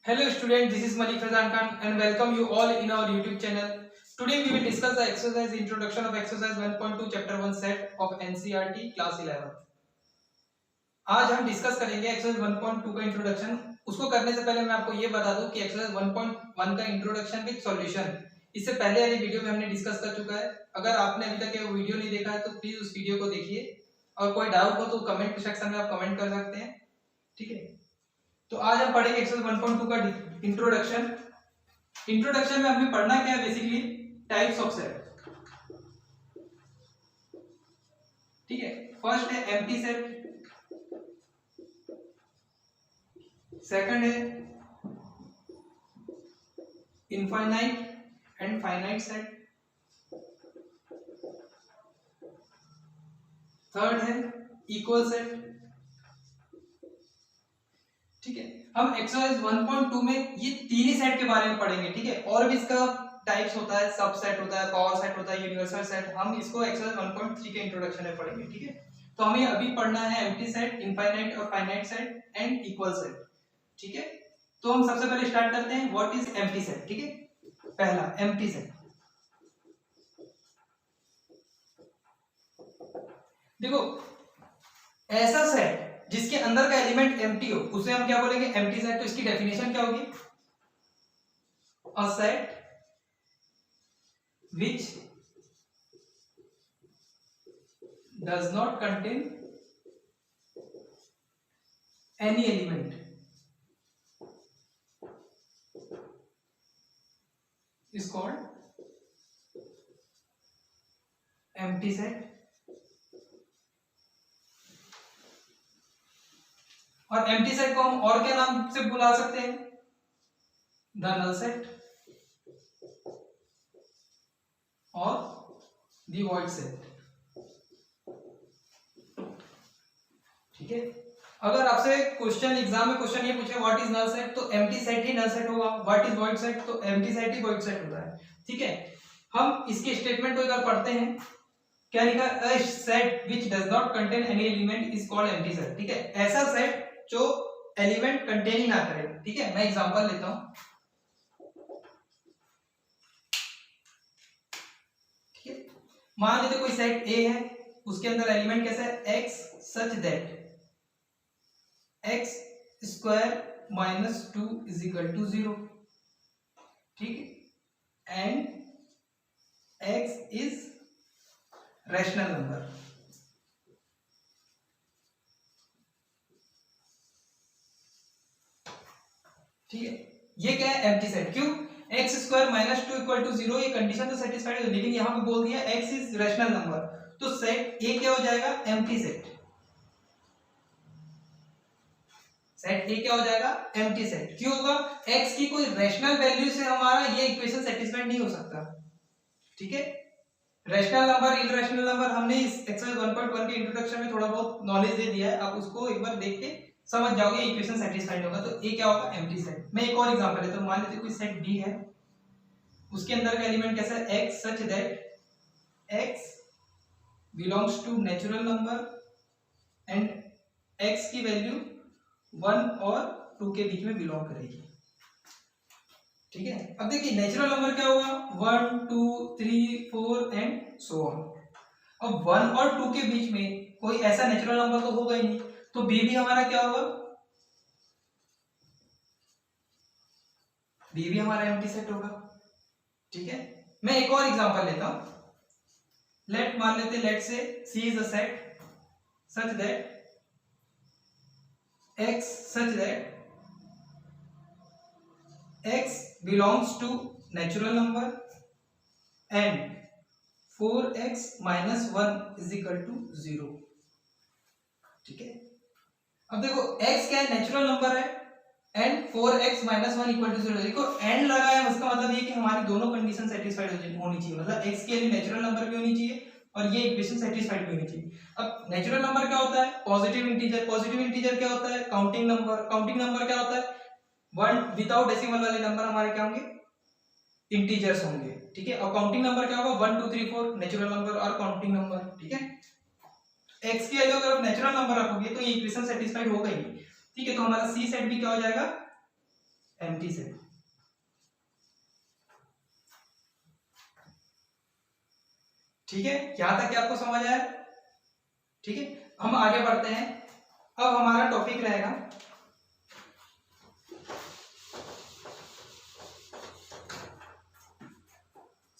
Hello students, this is Malik Fazan Khan and welcome you all in our YouTube channel. Today we will discuss the exercise introduction of exercise 1.2 chapter 1 set of NCERT class 11. आज हम discuss करेंगे exercise 1.2 का introduction. उसको करने से पहले मैं आपको ये बता दूं कि एक्सरसाइज 1.1 का इंट्रोडक्शन विद सॉल्यूशन इससे पहले वाली वीडियो में हमने डिस्कस कर चुका है। अगर आपने अभी तक ये वीडियो नहीं देखा है तो प्लीज उस वीडियो को देखिए और कोई डाउट हो तो कमेंट सेक्शन में आप कमेंट कर सकते हैं। ठीक है, तो आज हम पढ़ेंगे एक्सरसाइज 1.2 का इंट्रोडक्शन। इंट्रोडक्शन में हमें पढ़ना क्या है, बेसिकली टाइप्स ऑफ सेट। ठीक है, फर्स्ट है एम्प्टी सेट, सेकंड है infinite and finite set, third है इक्वल सेट। ठीक है, हम एक्सरसाइज 1.2 में ये तीन ही सेट के बारे में पढ़ेंगे। ठीक है, और भी इसका टाइप्स होता है, सबसेट होता है, पावर सेट होता है, यूनिवर्सल सेट। हम इसको एक्सरसाइज 1.3 के इंट्रोडक्शन में पढ़ेंगे। ठीक है, तो हमें अभी पढ़ना है एम्प्टी सेट, इनफाइनाइट और finite set and equal set. ठीक है, तो हम सबसे पहले स्टार्ट करते हैं व्हाट इज एम्प्टी सेट। ठीक है, पहला एम्प्टी सेट। देखो, ऐसा सेट जिसके अंदर का एलिमेंट एम्प्टी हो उसे हम क्या बोलेंगे, एम्प्टी सेट। तो इसकी डेफिनेशन क्या होगी, a set which does not contain any element is called empty set। और empty set को हम और क्या नाम से बुला सकते हैं, the null set और the void set। ठीक है, अगर आपसे क्वेश्चन एग्जाम में क्वेश्चन ये पूछे व्हाट इज नल सेट, तो एम्प्टी सेट ही नल सेट होगा। व्हाट इज वॉइड सेट, तो एम्प्टी सेट ही वॉइड सेट होता है। ठीक है, हम इसके स्टेटमेंट को एक बार पढ़ते हैं। क्या लिखा, a set which does not contain any element is called empty set. ठीक है, ऐसा सेट जो एलिमेंट कंटेन ही ना करे। ठीक है, मैं एग्जांपल लेता हूं। ठीक है, मान लेते कोई सेट ए है, उसके अंदर एलिमेंट कैसा है, x such that x square minus 2 is equal to 0। ठीक है, and x is rational number. ठीक है, ये क्या है, एम्प्टी सेट। क्यों, x square minus 2 equal to 0, ये कंडीशन तो सेटिस्फाइड है, लेकिन यहां पे बोल दिया x इज रैशनल नंबर, तो सेट ए क्या हो जाएगा, एम्प्टी सेट। सेट ए क्या हो जाएगा, एम्प्टी सेट। क्यों होगा, x की कोई रैशनल वैल्यू से हमारा ये इक्वेशन सेटिस्फाइड नहीं हो सकता। ठीक है, रैशनल नंबर, इररेशनल नंबर हमने इस एक्सरसाइज 1.1 के इंट्रोडक्शन में थोड़ा बहुत नॉलेज दे दिया है। आप उसको एक बार देख के समझ जाओगे इक्वेशन सेटिस्फाइड होगा। तो ए क्या होगा, एम्प्टी सेट। मैं एक और एग्जांपल लेता हूं। मान लेते कोई सेट बी है, उसके अंदर का एलिमेंट कैसा है, x such that x belongs to natural number and x की वैल्यू 1 और 2 के बीच में बिलोंग करेगी। ठीक है, अब देखिए नेचुरल नंबर क्या होगा, 1 2 3 4 एंड सो ऑन। अब 1 और 2 के बीच में कोई ऐसा नेचुरल नंबर तो होगा ही नहीं, तो बी भी हमारा क्या होगा, बी भी हमारा एम्प्टी सेट होगा। ठीक है, मैं एक और एग्जांपल लेता हूं। मान लेते let say C is a set such that x such that x belongs to natural number and 4x minus 1 is equal to 0। ठीक है, अब देखो x क्या है, नेचुरल नंबर है and 4x minus 1 equal to 0। देखो एंड लगाया, उसका मतलब ये कि हमारी दोनों कंडीशन सेटिस्फाइड होनी चाहिए। मतलब x के लिए नेचुरल नंबर भी होनी चाहिए और ये इक्वेशन सेटिस्फाइड भी होनी चाहिए। अब नेचुरल नंबर क्या होता है, पॉजिटिव इंटीजर। पॉजिटिव इंटीजर क्या होता है, काउंटिंग नंबर। काउंटिंग नंबर क्या होता है, 1 विदाउट डेसिमल वाले नंबर हमारे क्या होंगे, इंटीजर्स होंगे। ठीक है, और काउंटिंग नंबर क्या होगा, 1 2 3 4 नेचुरल नंबर और काउंटिंग नंबर। ठीक है, x की वैल्यू अगर आप नेचुरल नंबर रखोगे तो ये इक्वेशन सेटिस्फाइड होगा ही। ठीक है, तो हमारा सी सेट भी क्या हो जाएगा, एम्प्टी सेट। ठीक है, यहां तक क्या आपको समझ आया? ठीक है, हम आगे बढ़ते हैं। अब हमारा टॉपिक रहेगा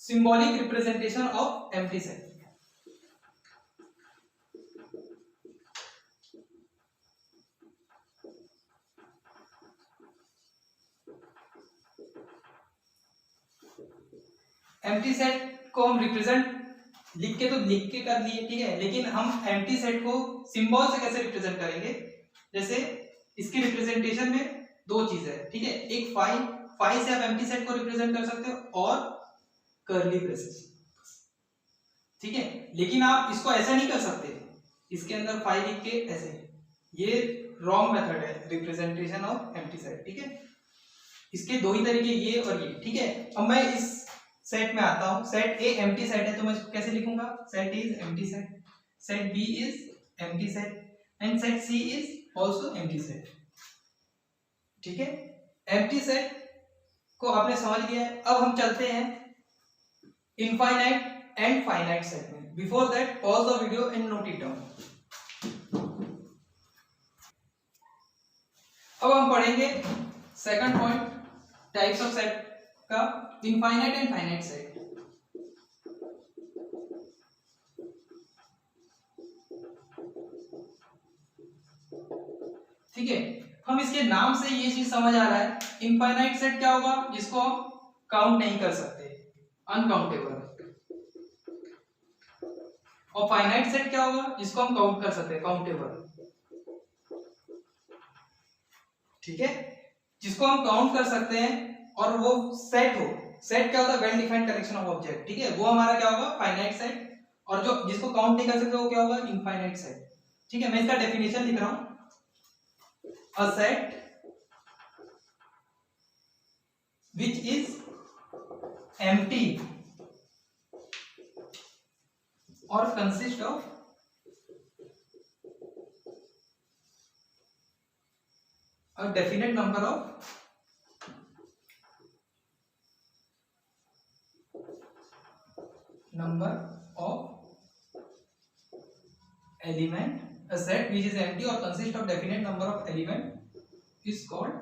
symbolic representation of empty set. Empty set को हम रिप्रेजेंट लिख के कर लिए, ठीक है, लेकिन हम एम्प्टी सेट को सिंबल से कैसे रिप्रेजेंट करेंगे? जैसे इसकी रिप्रेजेंटेशन में दो चीजें है, ठीक है, एक फाई से आप एम्प्टी सेट को रिप्रेजेंट कर सकते हो और कर्ली ब्रेसेस, ठीक है, लेकिन आप इसको ऐसा नहीं कर सकते, इसके अंदर फाई लिख के ऐसे, ये रॉन्ग मेथड है रिप्रेजेंटेशन ऑफ एम्प्टी सेट, ठीक है। इसके दो ही तरीके, ये और ये, ठीक है। अब मैं इस सेट में आता हूं, सेट ए एम्प्टी सेट है तो मैं इसको कैसे लिखूंगा? Set is empty set, set B is empty set and set C is also empty set, ठीक है। एम्प्टी सेट को आपने समझ लिया है। अब हम चलते हैं इनफाइनाइट एंड फाइनाइट सेट में। Before that pause the video and note it down. अब हम पढ़ेंगे second point types of set का, इनफाइनाइट एंड फाइनाइट सेट। ठीक है, हम इसके नाम से ये चीज समझ आ रहा है, इनफाइनाइट सेट क्या होगा? जिसको हम काउंट नहीं कर सकते, अनकाउंटेबल। और फाइनाइट सेट क्या होगा? जिसको हम काउंट कर सकते हैं, काउंटेबल, ठीक है, जिसको हम काउंट कर सकते हैं और वो सेट हो। सेट क्या होता है? Well defined collection of object, ठीक है, वो हमारा क्या होगा? Finite set. और जो जिसको काउंट नहीं कर सकते वो क्या होगा? इनफाइनाइट सेट, ठीक है। मैं इसका डेफिनेशन लिख रहा हूं, a set which is empty or consist of a definite number of element. A set which is empty or consist of definite number of element is called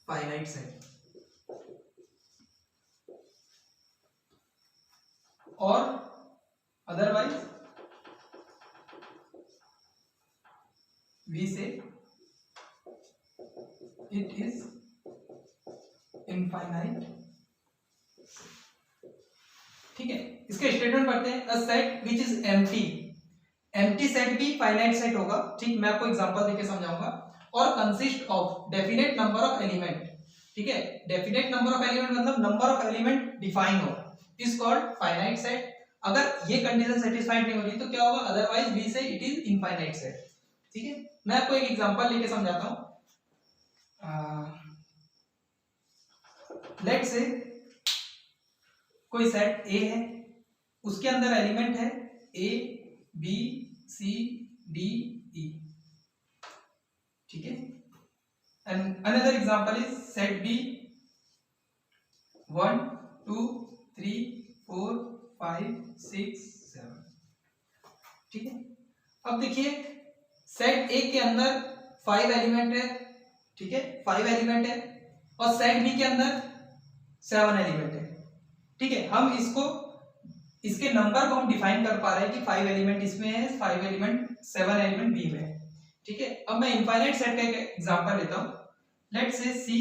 finite set. Or otherwise we say it is infinite, ठीक है। इसके statement पढ़ते हैं, a set which is empty. Empty set भी finite set होगा, ठीक, मैं आपको एग्जांपल देके समझाऊंगा। और consist of definite number of element, ठीक है, डेफिनेट नंबर ऑफ एलिमेंट मतलब नंबर ऑफ एलिमेंट डिफाइन हो, इज कॉल्ड फाइनाइट सेट। अगर ये कंडीशन सेटिस्फाइड नहीं हो रही तो क्या होगा? अदरवाइज वी से इट इज इनफाइनाइट सेट, ठीक है। मैं आपको एक एग्जांपल लेके समझाता हूं। लेट्स से कोई सेट ए है, उसके अंदर एलिमेंट है A B C D E, ठीक है। And another example is set B 1 2 3 4 5 6 7, ठीक है। अब देखिए सेट ए के अंदर 5 एलिमेंट है, ठीक है, 5 एलिमेंट है, और सेट बी के अंदर 7 एलिमेंट है, ठीक है। हम इसके नंबर को हम डिफाइन कर पा रहे हैं कि 5 एलिमेंट इसमें है, 5 एलिमेंट 7 एलिमेंट बी में है, ठीक है। अब मैं इनफाइनाइट सेट का एक एग्जांपल लेता हूं। Let's say C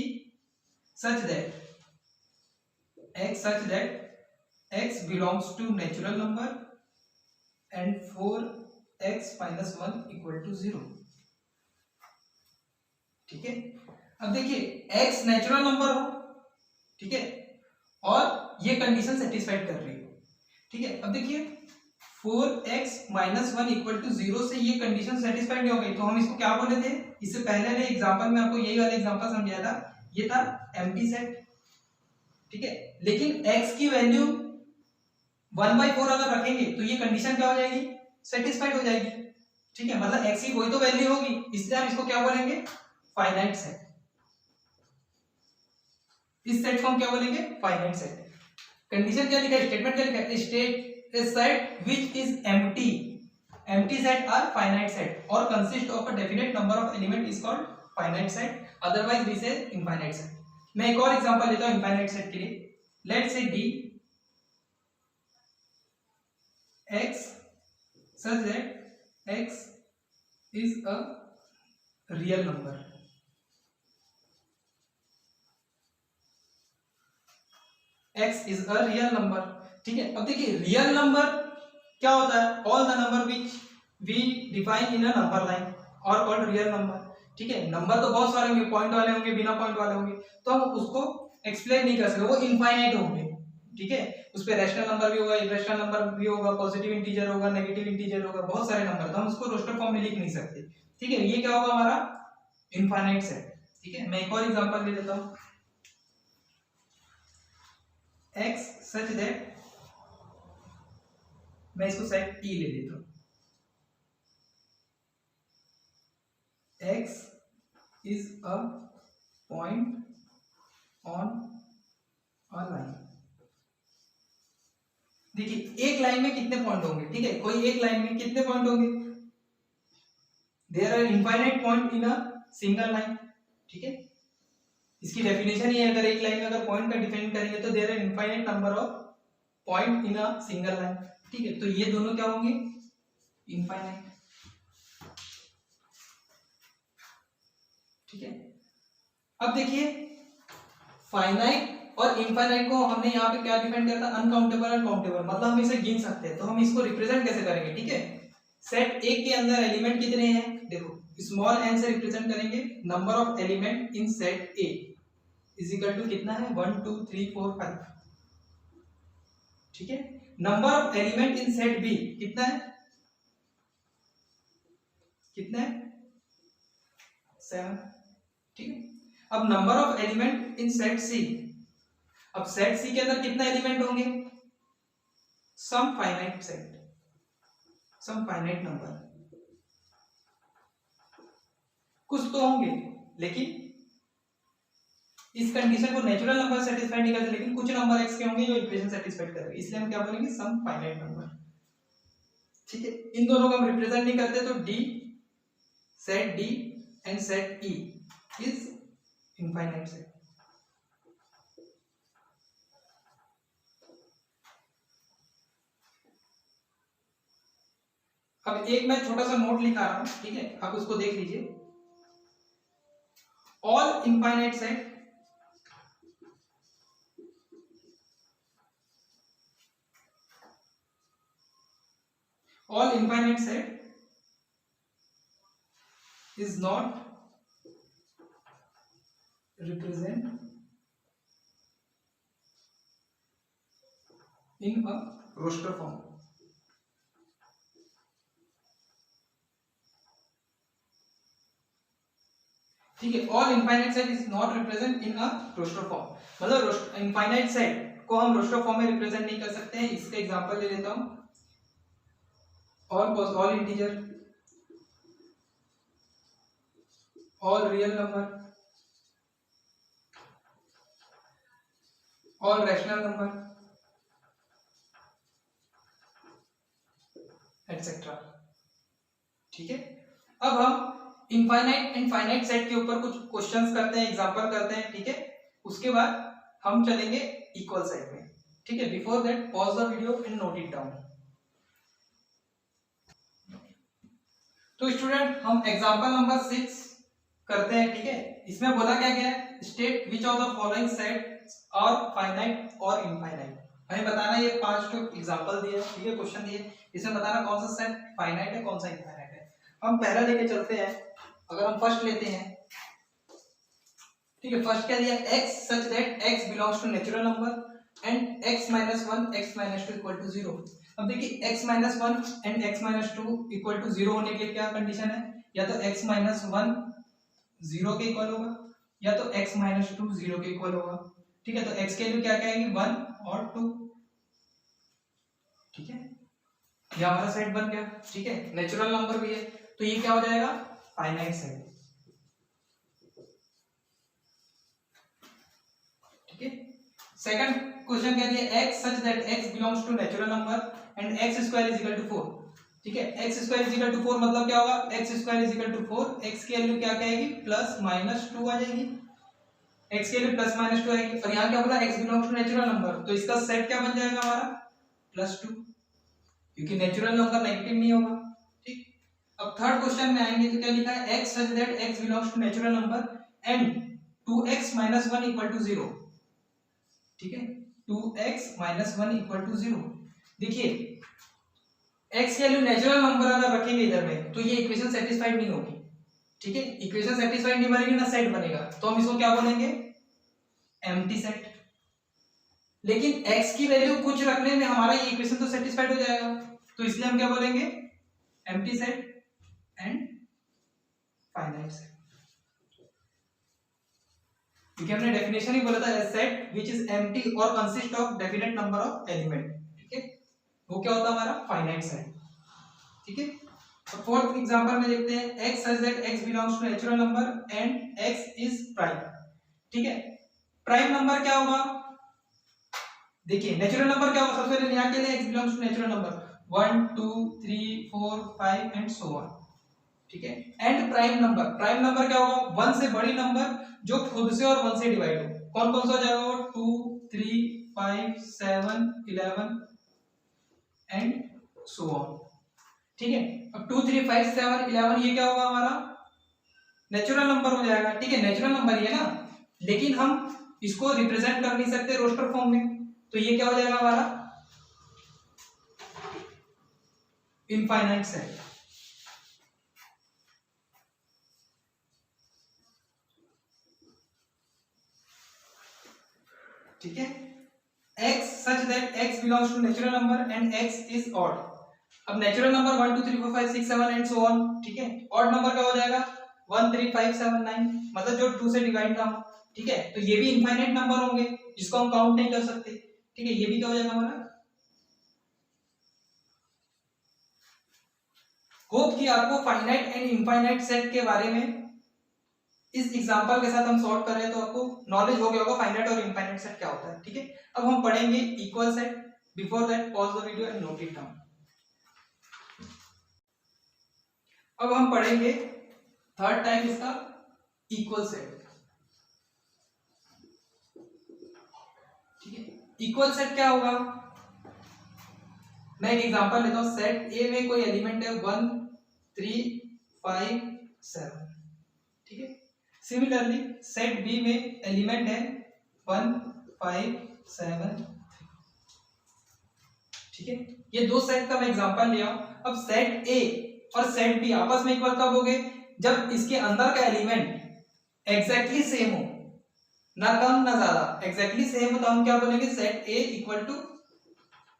such that x belongs to natural number and 4x minus 1 equal to 0, ठीक है। अब देखिए x नेचुरल नंबर हो, ठीक है, और ये कंडीशन सेटिस्फाइड कर रही हो, ठीक है। अब देखिए 4x minus 1 equal to 0 से ये कंडीशन सेटिस्फाइड नहीं हो गई तो हम इसको क्या बोले थे? इससे पहले वाले एग्जांपल में आपको यही वाला एग्जांपल समझाया था, ये था एम्प्टी सेट, ठीक है। लेकिन x की वैल्यू 1/4 अगर रखेंगे तो ये कंडीशन क्या हो जाएगी? सेटिस्फाइड हो जाएगी, ठीक है, मतलब x की कोई तो वैल्यू होगी, इसलिए हम इसको क्या बोलेंगे? Finite set. इस सेट को हम क्या बोलेंगे? Finite set. कंडीशन क्या लिखा है, स्टेटमेंट क्या लिखा है? State a set which is empty, empty set are finite set और consist of a definite number of element is called finite set, otherwise we say infinite set. मैं एक और एग्जांपल लेता हूं इनफाइनाइट सेट के लिए। Let's say D x such that x is a real number, x is a real number। ठीक है, अब देखिए रियल नंबर क्या होता है? All the number which we define in a number line are called real number. ठीक है, number तो बहुत सारे होंगे, पॉइंट वाले होंगे, बिना पॉइंट वाले होंगे, तो हम उसको एक्सप्लेन नहीं कर सकते, वो इनफाइनाइट होंगे। ठीक है, उस पे रैशनल नंबर भी होगा, इरेशनल नंबर भी होगा, पॉजिटिव इंटीजर होगा, नेगेटिव इंटीजर होगा, बहुत सारे नंबर, तो हम उसको रोस्टर फॉर्म में लिख नहीं सकते। ठीक है, ये क्या होगा हमारा? Infinite set. ठीक है, मैं एक और एग्जांपल ले लेता हूं। x such that, मैं इसको सेट E ले लेता हूं। x is a point on a line। देखिए एक लाइन में कितने पॉइंट होंगे? ठीक है, कोई एक लाइन में कितने पॉइंट होंगे? There are infinite point in a single line. ठीक है, इसकी डेफिनेशन ही है, अगर एक लाइन में अगर पॉइंट का डिफाइन करेंगे तो there are infinite number of point in a single line. ठीक है, तो ये दोनों क्या होंगे? इनफाइनाइट। ठीक है, अब देखिए फाइनाइट और इनफाइनाइट को हमने यहाँ पे क्या डिफाइन किया था? अनकाउंटेबल और काउंटेबल, मतलब हम इसे गिन सकते हैं, तो हम इसको रिप्रेजेंट कैसे करेंगे? ठीक है, सेट ए के अंदर एलिमेंट कितने हैं? देखो स्मॉल n से रिप्रेजेंट करेंगे number of element in set A is equal to कितना है? 1 2 3 4 5। ठीक है, number of element in set B कितना है? कितना है? 7। ठीक है, अब number of element in set C, अब सेट सी के अंदर कितना एलिमेंट होंगे? Some finite set, some finite number, कुछ तो होंगे, लेकिन इस कंडीशन को नेचुरल नंबर सेटिस्फाई नहीं करते, लेकिन कुछ नंबर एक्स के होंगे जो इक्वेशन सेटिस्फाई करेंगे, इसलिए हम क्या बोलेंगे? सम फाइनाइट नंबर। ठीक है, इन दोनों को हम रिप्रेजेंट नहीं करते, तो D set D and set E is infinite set. अब एक मैं छोटा सा नोट लिखा रहा हूं, ठीक है, आप उसको देख लीजिए। All infinite set all infinite set is not represent in a roster form। ठीक है, all infinite set is not represent in a roster form, मतलब infinite set को हम roster form में रिप्रेजेंट नहीं कर सकते हैं। इसका एग्जांपल ले लेता हूं, all integer, all real number, all rational number, etc। ठीक है, अब हम इनफाइनाइट एंड फाइनाइट सेट के ऊपर कुछ क्वेश्चंस करते हैं, एग्जांपल करते हैं। ठीक है, उसके बाद हम चलेंगे इक्वल सेट में। ठीक है, before that pause the video and note it down. तो स्टूडेंट हम एग्जांपल नंबर 6 करते हैं। ठीक है, इसमें बोला क्या गया है? State which of the following sets are finite और इनफाइनाइट। हमें बताना ये 5 तो एग्जांपल दिए, ठीक है, क्वेश्चन दिए, इसमें बताना कौन सा सेट फाइनाइट है, कौन सा इनफाइनाइट है। हम पहला लेके चलते हैं। अगर हम फर्स्ट लेते हैं, ठीक है, फर्स्ट क्या दिया? x such that x belongs to natural number and x minus 1 x minus 2 equal to 0। अब देखिए x minus 1 and x minus 2 equal to 0 होने के लिए क्या कंडीशन है? या तो x minus 1 0 के इक्वल होगा या तो x minus 2 0 के इक्वल होगा। ठीक है, तो x के लिए क्या कहेंगे? 1 और 2। ठीक है, ये हमारा सेट बन गया। ठीक है, नेचुरल नंबर भी है, तो ये क्या हो जाएगा? Finite set. सेकंड क्वेश्चन क्या दिया, x such that x belongs to natural number and x square is equal to 4। ठीक है, x square is equal to 4 मतलब क्या होगा, x square is equal to 4, x की वैल्यू क्या आएगी प्लस माइनस 2 आ जाएगी, x के लिए प्लस माइनस 2 आएगी। और यहाँ क्या बोला, x belongs to natural number, तो इसका सेट क्या बन जाएगा हमारा प्लस 2, क्योंकि नेचुरल नंबर नेगेटिव नहीं होगा। ठीक, अब थर्ड क्वेश्चन में आएंगे तो क्या लिखा है, x such that x belongs to natural number and 2x minus 1 equal to 0। ठीक है, 2x माइनस 1 इक्वल टू 0। देखिए x की वैल्यू नेचुरल नंबर अगर रखेंगे इधर में तो ये इक्वेशन सेटिस्फाइड नहीं होगी। ठीक है, इक्वेशन सेटिस्फाइड नहीं बनेगी ना सेट बनेगा, तो हम इसको क्या बोलेंगे, एम्प्टी सेट। लेकिन x की वैल्यू कुछ रखने में हमारा ये इक्वेशन तो सेटिस्फाइड हो जाएगा, तो इसलिए हम क्या बोलेंगे, empty set and finite set. क्योंकि हमने डेफिनेशन ही बोला था, सेट व्हिच इज एम्प्टी और consist of definite number of element. ठीक है, वो क्या होता है हमारा फाइनाइट सेट। ठीक है, तो फोर्थ एग्जांपल में देखते हैं, x such that x belongs to natural number and x is prime. ठीक है, प्राइम नंबर क्या होगा, देखिए नेचुरल नंबर क्या होगा, सबसे पहले यहाँ के लिए x belongs to natural number 1 2 3 4 5 and so on. ठीक है, एंड प्राइम नंबर क्या होगा, 1 से बड़ी नंबर जो खुद से और 1 से डिवाइड हो। कौन कौन सा हो जाएगा वो, 2 3 5 7 11 एंड सो ऑन। ठीक है, अब 2 3 5 7 11 ये क्या होगा हमारा नेचुरल नंबर हो जाएगा। ठीक है, नेचुरल नंबर ही है ना, लेकिन हम इसको रिप्रेजेंट कर नहीं सकते रोस्टर फॉर्म में, तो ये क्या हो जाएगा हमारा इनफाइनाइट सेट। ठीक है, x such that x belongs to natural number and x is odd। अब natural number 1 2 3 4 5 6 7 and so on. ठीक है, ऑड नंबर क्या हो जाएगा 1 3 5 7 9, मतलब जो 2 से डिवाइड ना हो। ठीक है, तो ये भी इनफाइनाइट नंबर होंगे जिसको हम काउंट नहीं कर सकते। ठीक है, ये भी क्या हो जाएगा हमारा। होप कि आपको फाइनाइट एंड इनफाइनाइट सेट के बारे में इस एग्जांपल के साथ हम सॉल्व कर रहे हैं तो आपको नॉलेज हो गया होगा फाइनाइट और इनफाइनाइट सेट क्या होता है। ठीक है, अब हम पढ़ेंगे equal set. Before that pause the video and note it down. अब हम पढ़ेंगे थर्ड टाइप इसका इक्वल सेट। ठीक है, इक्वल सेट क्या होगा, मैं एक एग्जांपल लेता हूं, सेट ए में कोई एलिमेंट है 1 3 5 7। ठीक है, सिमिलरली सेट बी में एलिमेंट है 1 5 7 3। ठीक है, ये दो सेट का मैं एग्जांपल लिया। अब सेट ए और सेट बी आपस में इक्वल कब हो गए, जब इसके अंदर का एलिमेंट एग्जैक्टली सेम हो, ना कम ना ज्यादा, एग्जैक्टली सेम हो, तो हम क्या बोलेंगे set A equal to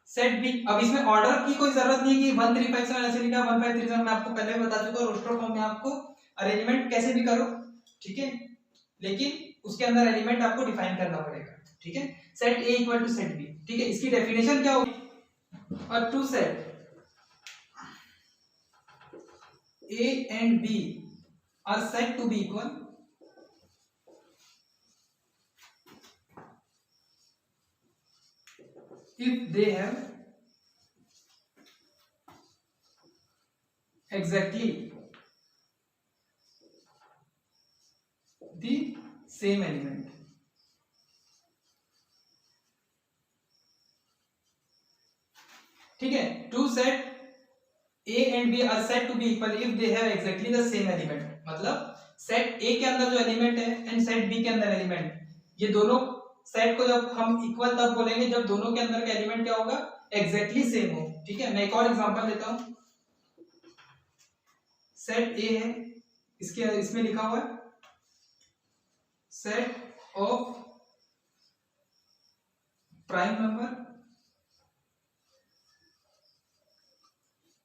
set B. अब इसमें ऑर्डर की कोई जरूरत नहीं कि 1 3 5 7 ऐसे लिखा, 1 5 3 7 मैं आपको पहले भी बता चुका हूं, रोस्टर फॉर्म में आपको अरेंजमेंट कैसे भी करो। ठीक है, लेकिन उसके अंदर एलिमेंट आपको डिफाइन करना पड़ेगा। ठीक है, set A equal to set B. ठीक है, इसकी डेफिनेशन क्या होगी, और two set A and B are said to be equal if they have exactly the same element। ठीक है, two set A and B are said to be equal if they have exactly the same element। मतलब set A के अंदर जो element है and set B के अंदर element, ये दोनों सेट को जब हम इक्वल तब बोलेंगे जब दोनों के अंदर का एलिमेंट क्या होगा एग्जैक्टली सेम हो। ठीक है, मैं एक और एग्जांपल देता हूं, सेट A है, इसके इसमें लिखा हुआ है set of prime number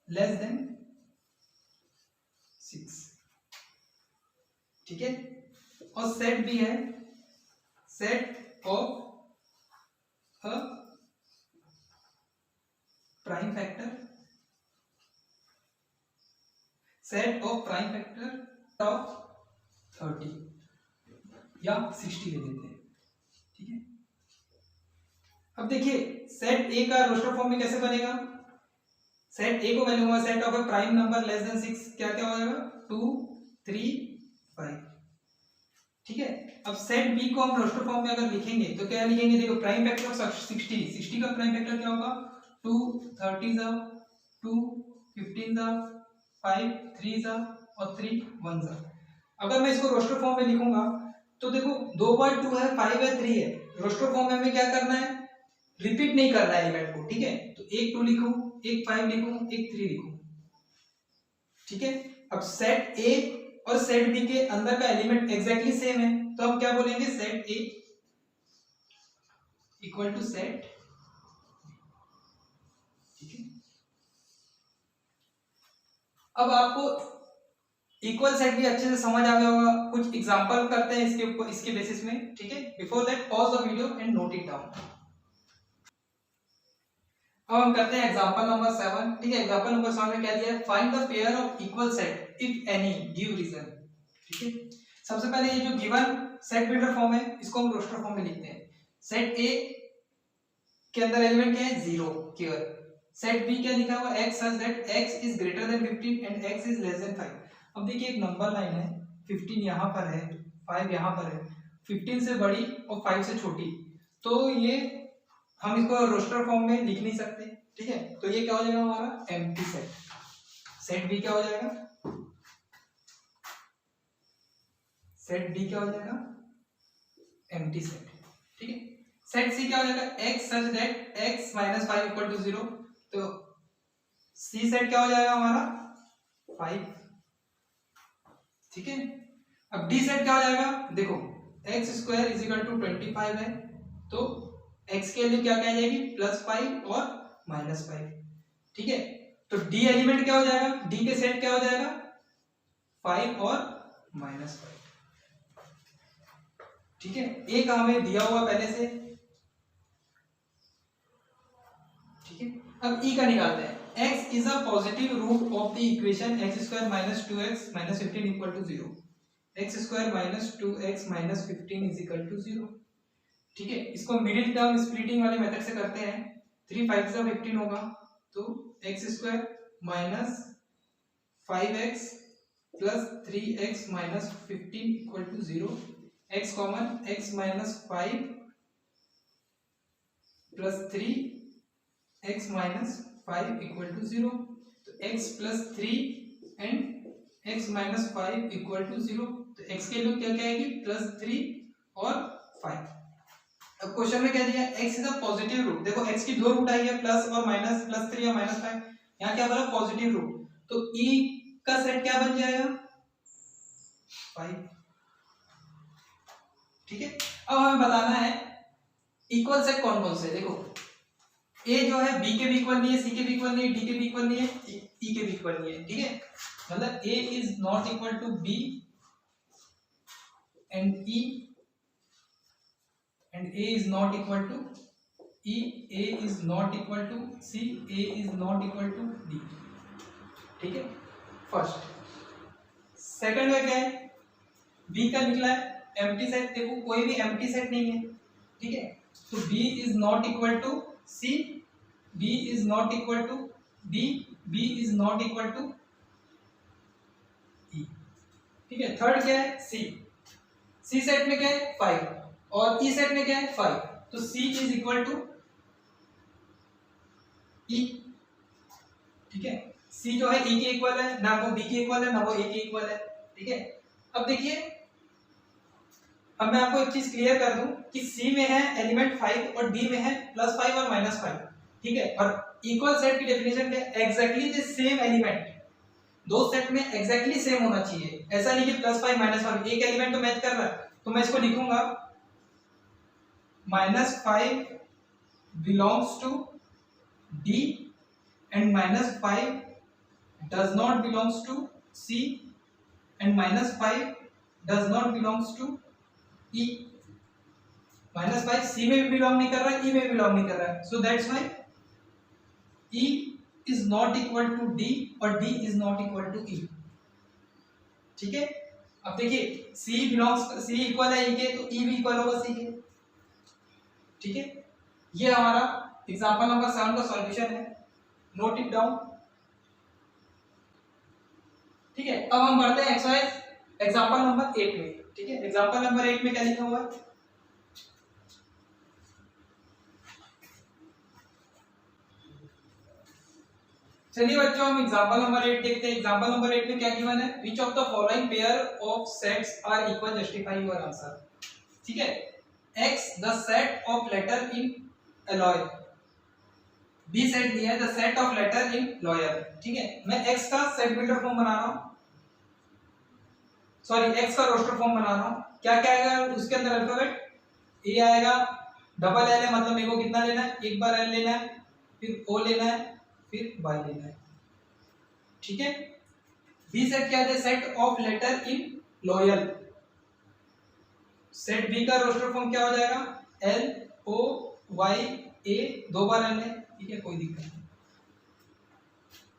less than 6। ठीक है, और सेट भी है set of a prime factor, set of prime factor of 30 या 60 ले लेते हैं। ठीक है, अब देखिए सेट ए का रोस्टर फॉर्म में कैसे बनेगा, सेट ए को वैल्यू होगा set of A prime number less than 6, क्या क्या हो जाएगा 2 3 5, ठीक है। अब सेट बी को हम रोस्टर फॉर्म में अगर लिखेंगे तो क्या लिखेंगे, देखो प्राइम फैक्टर ऑफ 60 का प्राइम फैक्टर क्या होगा 2 30 जा 2 15 जा 5 3 जा और 3 1 जा। अगर मैं इसको रोस्टर फॉर्म में लिखूंगा तो देखो 2 बार 2 है 5 है 3 है, रोस्टर फॉर्म में हमें क्या करना है, रिपीट नहीं करना है एलिमेंट को, ठीक है। तो एक 2 लिखूं, एक 5 लिखूं, एक 3 लिखूं, ठीक है। अब सेट ए और सेट बी के अंदर का एलिमेंट एग्जैक्टली सेम है, तो हम क्या बोलेंगे set A equal to set, ठीक है। अब आपको इक्वल सेट भी अच्छे से समझ आ गया होगा, कुछ एग्जांपल करते हैं इसके ऊपर, इसके बेसिस में, ठीक है। Before that pause the video and note it down. अब हम करते हैं एग्जांपल नंबर 7, ठीक है। एग्जांपल नंबर 7 में क्या दिया है, find the pair of equal set if any give reason, ठीक है। सबसे पहले ये जो गिवन सेट बिल्डर फॉर्म है इसको हम रोस्टर फॉर्म में लिखते हैं। सेट ए के अंदर एलिमेंट क्या है 0 केवल, सेट बी क्या लिखा हुआ x such that x is greater than 15 and x is less than 5। अब देखिए एक नंबर लाइन है, 15 यहाँ पर है, 5 यहाँ पर है, 15 से बड़ी और 5 से छोटी, तो ये हम इसको रोस्टर फॉर्म में लिख नहीं सकते, ठीक है। तो ये क्या हो जाएगा हमारा एम्प्टी सेट, सेट बी क्या हो जाएगा, सेट बी क्या हो जाएगा एम्प्टी सेट, ठीक है। सेट सी क्या हो जाएगा x such that x minus 5 equal to 0, तो सी सेट क्या हो जाएगा हमारा 5, ठीक है। अब डी सेट क्या हो जाएगा, देखो x square is equal to 25 है, तो x के लिए क्या क्या आ जाएगी +5 और -5, ठीक है। तो डी एलिमेंट क्या हो जाएगा, डी के सेट क्या हो जाएगा 5 और -5, ठीक है। ए का हमें दिया हुआ पहले से, ठीक है। अब ई का निकालते हैं, x is a positive root of the equation x square minus 2x minus 15 equal to 0, x square minus 2x minus 15 is equal to 0, ठीक है। इसको मिडिल टर्म स्प्लिटिंग वाले मेथड से करते हैं, 3 5 से 15 होगा, तो x square minus 5x plus 3x minus 15 equal to 0, x common x minus 5 plus 3 x minus 5 equal to 0, तो x plus 3 and x minus 5 equal to 0, तो x के लिए क्या क्या आएगी +3 और 5। अब क्वेश्चन में क्या दिया x is a positive root, देखो x की दो रूट आई है प्लस और माइनस, +3 और -5, यहाँ क्या बोला पॉजिटिव रूट, तो e का सेट क्या बन जाएगा 5, ठीक है। अब हमें बताना है इक्वल सेट कौन कौन से, देखो a जो है b के भी इक्वल नहीं है, c के भी इक्वल नहीं है, d के भी इक्वल नहीं है, e के भी इक्वल नहीं है, ठीक है। मतलब a is not equal to b and e and a is not equal to e, a is not equal to c, a is not equal to d, ठीक है। फर्स्ट सेकंड में क्या है b का निकला है एम्प्टी सेट, देखो कोई भी एम्प्टी सेट नहीं है, ठीक है। तो b is not equal to c, b is not equal to d, b is not equal to e, ठीक है। थर्ड क्या है c सेट में क्या है 5 और ई सेट में क्या है 5, तो C is equal to E, ठीक है। C जो है E के इक्वल है, ना वो B के इक्वल है ना वो A के इक्वल है, ठीक है। अब देखिए अब मैं आपको एक चीज क्लियर कर दूं कि C में है एलिमेंट 5 और D में है +5 और -5, ठीक है। और इक्वल सेट की डेफिनेशन क्या है, एग्जैक्टली द सेम एलिमेंट, दो सेट में एग्जैक्टली सेम होना चाहिए, ऐसा नहीं कि +5 -5 एक एलिमेंट तो मैच कर रहा है, तो मैं इसको लिखूंगा -5 belongs to D and -5 does not belongs to C and -5 does not belongs to E, -5 C में भी बिलोंग नहीं कर रहा है, E में भी बिलोंग नहीं कर रहा है, so that's why E is not equal to D और D is not equal to E, ठीक है। अब देखिए C इक्वल है E के, तो E भी इक्वल होगा C के, ठीक है। ये हमारा एग्जांपल नंबर 7 का सॉल्यूशन है, नोट इट डाउन। ठीक है, अब हम बढ़ते हैं एक्सरसाइज एग्जांपल नंबर 8 में। ठीक है, एग्जांपल नंबर 8 में क्या लिखा हुआ है? चलिए बच्चों हम एग्जांपल नंबर 8 देखते हैं। एग्जांपल नंबर 8 में क्या गिवन है? Which of the following pair of sets are equal, justify your answer. ठीक है, x the set of letter in alloy, B set दिया है the set of letter in lawyer. ठीक है, मैं x का सेट बिल्डर फॉर्म बना रहा हूं, सॉरी x का रोस्टर फॉर्म बना रहा हूं। क्या क्या आएगा उसके अंदर? अल्फाबेट ए आएगा, डबल एल है, मतलब मेरे को कितना लेना है? एक बार एल लेना है, फिर ओ लेना है, फिर वाई लेना है। ठीक है, बी सेट क्या है? Set of letter in loyal. Set B का रोस्टर फॉर्म क्या हो जाएगा? एल ओ वाई ए, दो बार एल है। ठीक है, कोई दिक्कत नहीं,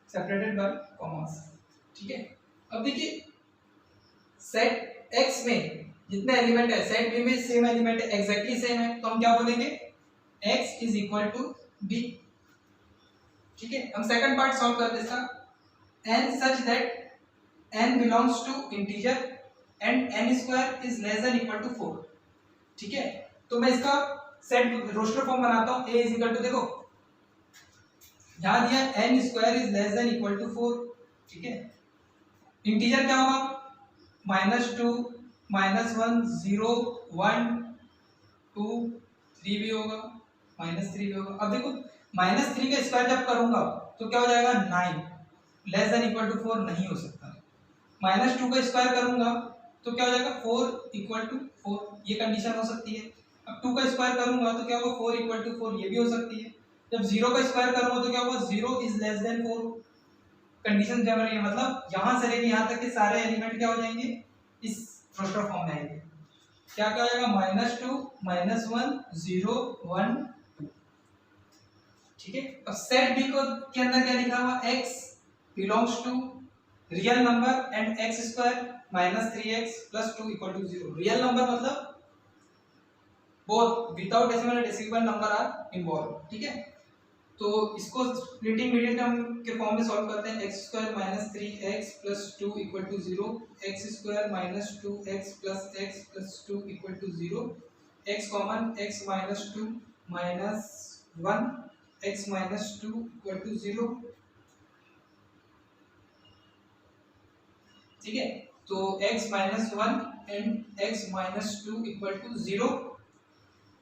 सेपरेटेड बाय कॉमास। ठीक है, अब देखिए सेट एक्स में जितने एलिमेंट है सेट बी में सेम एलिमेंट है, एग्जैक्टली सेम है, तो हम क्या बोलेंगे? x is equal to B. ठीक है, हम सेकंड पार्ट सॉल्व करते हैं इसका। n such that n belongs to integer and n square is less than equal to 4। ठीक है, तो मैं इसका सेट रोस्टर फॉर्म बनाता हूं। a is equal to, देखो यहां दिया n square is less than equal to 4। ठीक है, इंटीजर क्या होगा? -2 -1 0 1 2 3 भी होगा, -3 भी होगा। अब देखो -3 का स्क्वायर जब करूंगा तो क्या हो जाएगा? 9, लेस देन इक्वल टू 4 नहीं हो सकता। -2 का स्क्वायर करूंगा तो क्या हो जाएगा? 4 इक्वल टू 4, ये कंडीशन हो सकती है। अब 2 का स्क्वायर करूंगा तो क्या होगा? 4 इक्वल टू 4, ये भी हो सकती है। जब 0 का स्क्वायर करूंगा तो क्या होगा? 0 इज लेस देन 4, कंडीशन जब रही है, मतलब यहां से लेके यहां तक के सारे एलिमेंट क्या हो जाएंगे? इस रोस्टर फॉर्म में आएंगे। क्या क्या हो जाएगा? -2 -1 0 1 2। ठीक है, अब सेट बी को के अंदर क्या लिखा हुआ? x belongs to real number and x square -3x + 2 = 0। Real number मतलब both without decimal and decimal number are involve. ठीक है, तो इसको स्प्लिटिंग मीडियन टर्म के फॉर्म में सॉल्व करते हैं। x² - 3x + 2 = 0, x² - 2x + x + 2 = 0, x common, x - 2 - 1 x - 2 = 0। ठीक है, तो x - 1 एंड x - 2 = 0।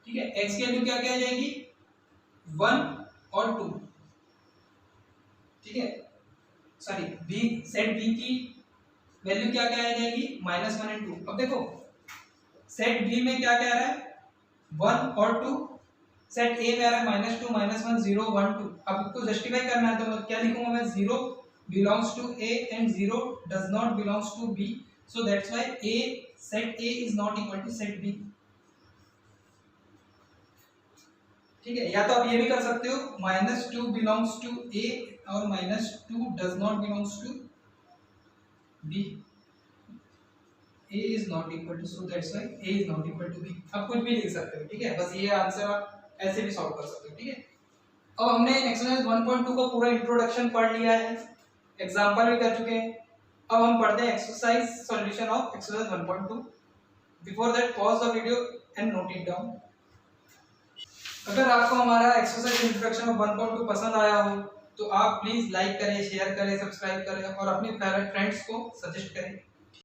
ठीक है, x की वैल्यू क्या क्या आ जाएगी? 1 और 2। ठीक है, सॉरी b सेट b की वैल्यू क्या क्या आ जाएगी? -1 एंड 2। अब देखो सेट b में क्या क्या आ रहा है? 1 और 2। सेट a में आ रहा है -2 -1 0 1 2। अब इसको जस्टिफाई करना है तो क्या लिखूंगा मैं? 0 belongs to a and 0 does not belongs to b, so that's why a set a is not equal to set b। ठीक है, या तो आप ये भी कर सकते हो -2 belongs to a और -2 does not belongs to b, a is not equal to, so that's why a is not equal to b। आप कुछ भी लिख सकते हो। ठीक है, बस ये आंसर आप ऐसे भी सॉल्व कर सकते हो। ठीक है, अब हमने एक्सरसाइज 1.2 का पूरा इंट्रोडक्शन पढ़ लिया है, एग्जाम्पल भी कर चुके हैं। अब हम पढ़ते हैं exercise solution of exercise 1.2। Before that pause the video and note it down. अगर आपको हमारा एक्सरसाइज इंट्रोडक्शन ऑफ 1.2 पसंद आया हो तो आप प्लीज लाइक करें, शेयर करें, सब्सक्राइब करें और अपने फ्रेंड्स को सजेस्ट करें।